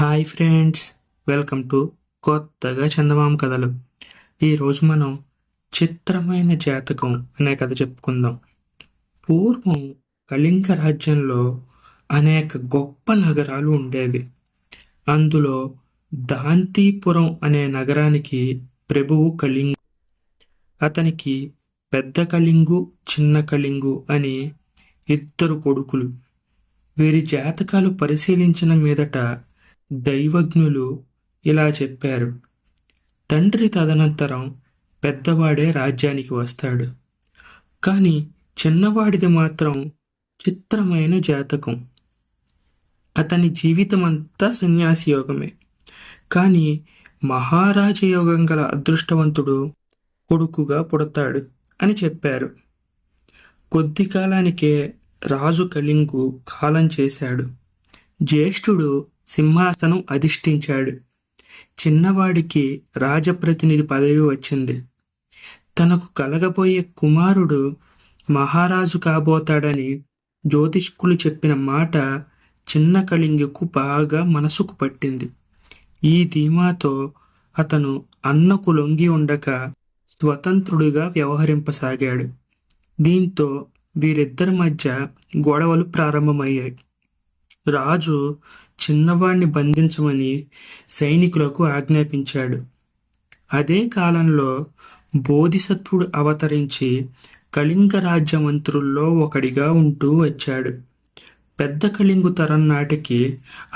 Hi friends, welcome to కొత్తగా చందమామ కథలు. ఈరోజు మనం చిత్రమైన జాతకం అనే కథ చెప్పుకుందాం. పూర్వం కళింగ రాజ్యంలో అనేక గొప్ప నగరాలు ఉండేవి. అందులో దాంతీపురం అనే నగరానికి ప్రభువు కళింగు. అతనికి పెద్ద కళింగు, చిన్న కళింగు అని ఇద్దరు కొడుకులు. వీరి జాతకాలు పరిశీలించిన మీదట దైవజ్ఞులు ఇలా చెప్పారు: తండ్రి తదనంతరం పెద్దవాడే రాజ్యానికి వస్తాడు, కానీ చిన్నవాడిది మాత్రం చిత్రమైన జాతకం. అతని జీవితమంతా సన్యాసి యోగమే, కానీ మహారాజయోగం గల అదృష్టవంతుడు కొడుకుగా పుడతాడు అని చెప్పారు. కొద్ది కాలానికే రాజు కళింగు కాలం చేశాడు. జ్యేష్ఠుడు సింహాసనం అధిష్ఠించాడు. చిన్నవాడికి రాజప్రతినిధి పదవి వచ్చింది. తనకు కలగబోయే కుమారుడు మహారాజు కాబోతాడని జ్యోతిష్కులు చెప్పిన మాట చిన్న కళింగుకు బాగా మనసుకు పట్టింది. ఈ ధీమాతో అతను అన్నకు లొంగి ఉండక స్వతంత్రుడిగా వ్యవహరింపసాగాడు. దీంతో వీరిద్దరి మధ్య గొడవలు ప్రారంభమయ్యాయి. రాజు చిన్నవాడిని బంధించమని సైనికులకు ఆజ్ఞాపించాడు. అదే కాలంలో బోధిసత్వుడు అవతరించి కళింగ రాజ్య మంత్రుల్లో ఒకడిగా ఉంటూ వచ్చాడు. పెద్ద కళింగు తరం నాటికి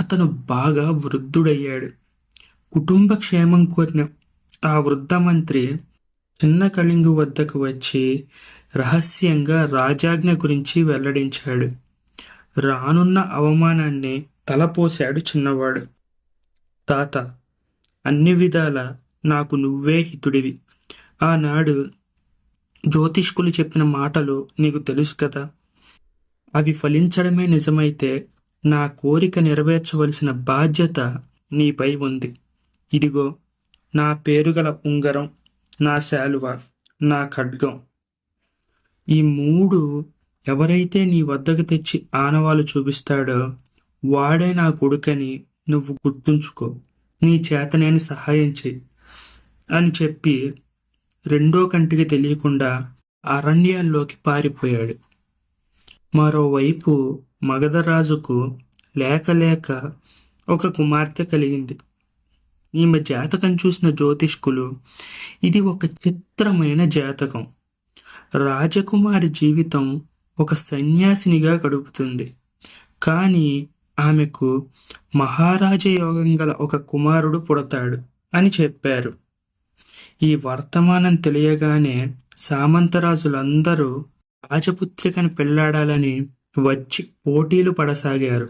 అతను బాగా వృద్ధుడయ్యాడు. కుటుంబ క్షేమం కోరిన ఆ వృద్ధ మంత్రి చిన్న కళింగు వద్దకు వచ్చి రహస్యంగా రాజాజ్ఞ గురించి వెల్లడించాడు. రానున్న అవమానాన్ని తలపోశాడు చిన్నవాడు. తాత, అన్ని విధాల నాకు నువ్వే హితుడివి. ఆనాడు జ్యోతిష్కులు చెప్పిన మాటలు నీకు తెలుసు కదా. అవి ఫలించడమే నిజమైతే నా కోరిక నెరవేర్చవలసిన బాధ్యత నీపై ఉంది. ఇదిగో నా పేరుగల ఉంగరం, నా శాలువ, నా ఖడ్గం. ఈ మూడు ఎవరైతే నీ వద్దకు తెచ్చి ఆనవాలు చూపిస్తాడో వాడే నా కొడుకని నువ్వు గుర్తుంచుకో. నీ చేతనేని సహాయం చెయ్యి అని చెప్పి రెండో కంటికి తెలియకుండా అరణ్యాల్లోకి పారిపోయాడు. మరోవైపు మగధరాజుకు లేక ఒక కుమార్తె కలిగింది. ఈమె జాతకం చూసిన జ్యోతిష్కులు ఇది ఒక చిత్రమైన జాతకం. రాజకుమారి జీవితం ఒక సన్యాసినిగా గడుపుతుంది, కానీ ఆమెకు మహారాజయోగం గల ఒక కుమారుడు పుడతాడు అని చెప్పారు. ఈ వర్తమానం తెలియగానే సామంతరాజులందరూ రాజపుత్రికను పెళ్లాడాలని వచ్చి పోటీలు పడసాగారు.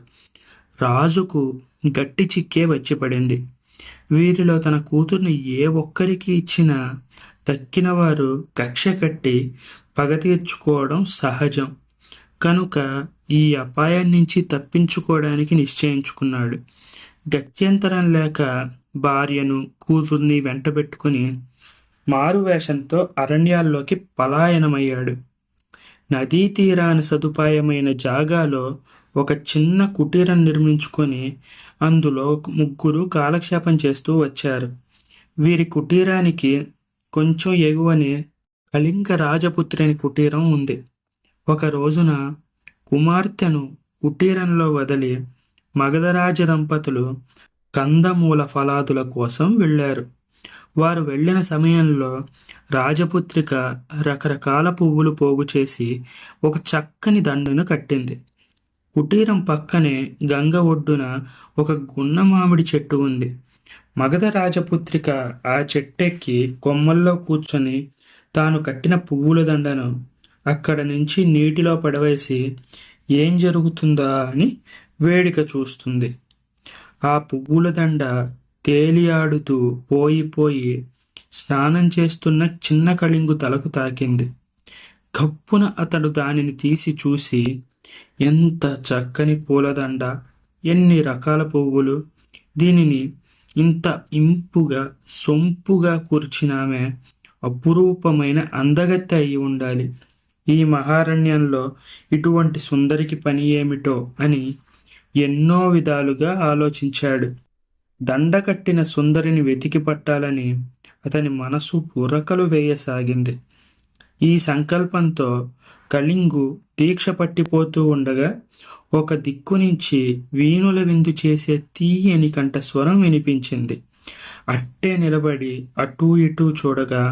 రాజుకు గట్టి చిక్కే వచ్చి పడింది. వీరిలో తన కూతుర్ని ఏ ఒక్కరికి ఇచ్చినా తక్కిన వారు కక్ష కట్టి పగ తీర్చుకోవడం సహజం. కనుక ఈ అపాయం నుంచి తప్పించుకోవడానికి నిశ్చయించుకున్నాడు. గత్యంతరం లేక భార్యను, కూతుర్ని వెంటబెట్టుకుని మారువేషంతో అరణ్యాల్లోకి పలాయనమయ్యాడు. నదీ తీరాన సదుపాయమైన జాగాలో ఒక చిన్న కుటీరం నిర్మించుకొని అందులో ముగ్గురు కాలక్షేపం చేస్తూ వచ్చారు. వీరి కుటీరానికి కొంచెం ఎగువనే కళింగ రాజపుత్రిని కుటీరం ఉంది. ఒక రోజున కుమార్తెను కుటీరంలో వదిలి మగధరాజ దంపతులు కందమూల ఫలాదుల కోసం వెళ్ళారు. వారు వెళ్ళిన సమయంలో రాజపుత్రిక రకరకాల పువ్వులు పోగు చేసి ఒక చక్కని దండను కట్టింది. కుటీరం పక్కనే గంగ ఒడ్డున ఒక గున్న మామిడి చెట్టు ఉంది. మగధ రాజపుత్రిక ఆ చెట్టెక్కి కొమ్మల్లో కూర్చొని తాను కట్టిన పువ్వుల దండను అక్కడ నుంచి నీటిలో పడవేసి ఏం జరుగుతుందా అని వేడిక చూస్తుంది. ఆ పువ్వుల దండ తేలియాడుతూ పోయి స్నానం చేస్తున్న చిన్న కళింగు తలకు తాకింది. గప్పున అతడు దానిని తీసి చూసి, ఎంత చక్కని పూలదండ, ఎన్ని రకాల పువ్వులు, దీనిని ఇంత ఇంపుగా సొంపుగా కూర్చినామే అపురూపమైన అందగత్తె అయి ఉండాలి. ఈ మహారణ్యంలో ఇటువంటి సుందరికి పని ఏమిటో అని ఎన్నో విధాలుగా ఆలోచించాడు. దండకట్టిన సుందరిని వెతికి పట్టాలని అతని మనసు ఉరకలు వేయసాగింది. ఈ సంకల్పంతో కళింగు దీక్ష పట్టిపోతూ ఉండగా ఒక దిక్కు నుంచి వీణుల విందు చేసే తీయని కంఠస్వరం వినిపించింది. అట్టే నిలబడి అటూ ఇటూ చూడగా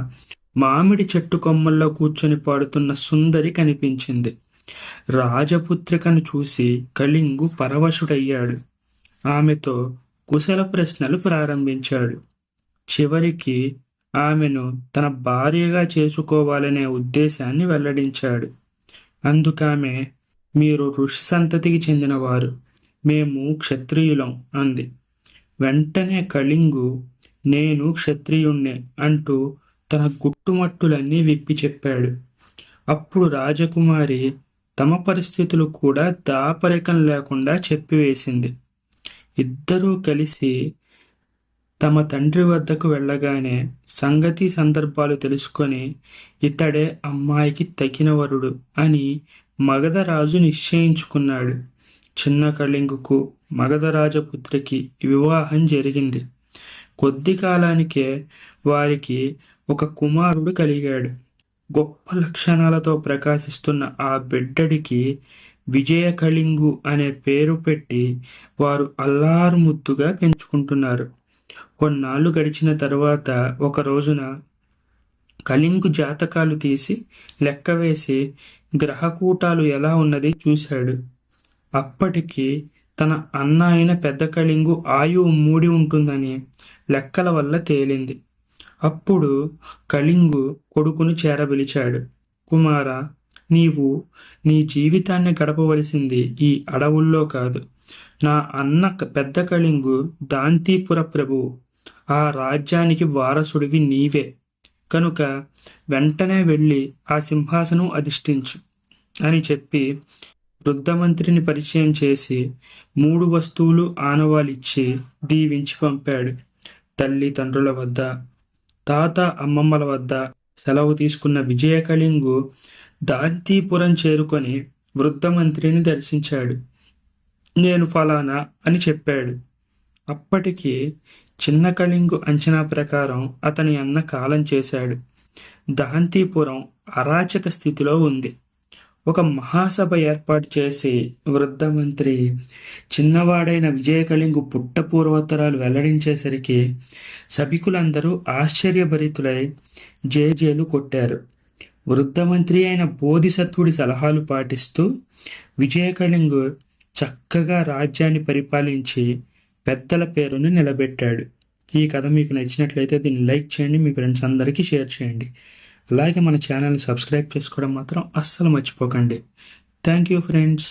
మామిడి చెట్టు కొమ్మల్లో కూర్చొని పాడుతున్న సుందరి కనిపించింది. రాజపుత్రికను చూసి కళింగు పరవశుడయ్యాడు. ఆమెతో కుశల ప్రశ్నలు ప్రారంభించాడు. చివరికి ఆమెను తన భార్యగా చేసుకోవాలనే ఉద్దేశాన్ని వెల్లడించాడు. అందుకామె, మీరు ఋషి సంతతికి చెందినవారు, మేము క్షత్రియులం అంది. వెంటనే కళింగు, నేను క్షత్రియుణ్ణే అంటూ తన గుట్టుమట్టులన్నీ విప్పి చెప్పాడు. అప్పుడు రాజకుమారి తమ పరిస్థితులు కూడా దాపరికం లేకుండా చెప్పివేసింది. ఇద్దరూ కలిసి తమ తండ్రి వద్దకు వెళ్ళగానే సంగతి సందర్భాలు తెలుసుకొని ఇతడే అమ్మాయికి తగిన వరుడు అని మగధరాజు నిశ్చయించుకున్నాడు. చిన్న కళింగుకు మగధరాజపుత్రికి వివాహం జరిగింది. కొద్ది కాలానికే వారికి ఒక కుమారుడు కలిగాడు. గొప్ప లక్షణాలతో ప్రకాశిస్తున్న ఆ బిడ్డడికి విజయ కళింగు అనే పేరు పెట్టి వారు అల్లారు ముద్దుగా పెంచుకుంటున్నారు. కొన్నాళ్ళు గడిచిన తరువాత ఒక రోజున కళింగు జాతకాలు తీసి లెక్కవేసి గ్రహకూటాలు ఎలా ఉన్నది చూశాడు. అప్పటికి తన అన్న అయిన పెద్ద కళింగు ఆయువు మూడి ఉంటుందని లెక్కల వల్ల తేలింది. అప్పుడు కళింగు కొడుకును చేరబిలిచాడు. కుమారా, నీవు నీ జీవితాన్ని గడపవలసింది ఈ అడవుల్లో కాదు. నా అన్న పెద్ద కళింగు దాంతీపుర ప్రభువు. ఆ రాజ్యానికి వారసుడివి నీవే. కనుక వెంటనే వెళ్ళి ఆ సింహాసనం అధిష్ఠించు అని చెప్పి వృద్ధమంత్రిని పరిచయం చేసి 3 వస్తువులు ఆనవాలిచ్చి దీవించి పంపాడు. తల్లి తండ్రుల వద్ద, తాత అమ్మమ్మల వద్ద సెలవు తీసుకున్న విజయ కళింగు దాంతీపురం చేరుకొని వృద్ధమంత్రిని దర్శించాడు. నేను ఫలానా అని చెప్పాడు. అప్పటికి చిన్న కళింగు అంచనా ప్రకారం అతని అన్న కాలం చేశాడు. దాంతీపురం అరాచక స్థితిలో ఉంది. ఒక మహాసభ ఏర్పాటు చేసి వృద్ధమంత్రి చిన్నవాడైన విజయ కళింగు పుట్ట పూర్వోత్తరాలు వెల్లడించేసరికి సభికులందరూ ఆశ్చర్యభరితులై జేజేలు కొట్టారు. వృద్ధమంత్రి అయిన బోధిసత్వుడి సలహాలు పాటిస్తూ విజయ కళింగు చక్కగా రాజ్యాన్ని పరిపాలించి పెద్దల పేరును నిలబెట్టాడు. ఈ కథ మీకు నచ్చినట్లయితే దీన్ని లైక్ చేయండి, మీ ఫ్రెండ్స్ అందరికీ షేర్ చేయండి. అలాగే మన ఛానల్ని సబ్స్క్రైబ్ చేసుకోవడం మాత్రం అస్సలు మర్చిపోకండి. Thank you friends.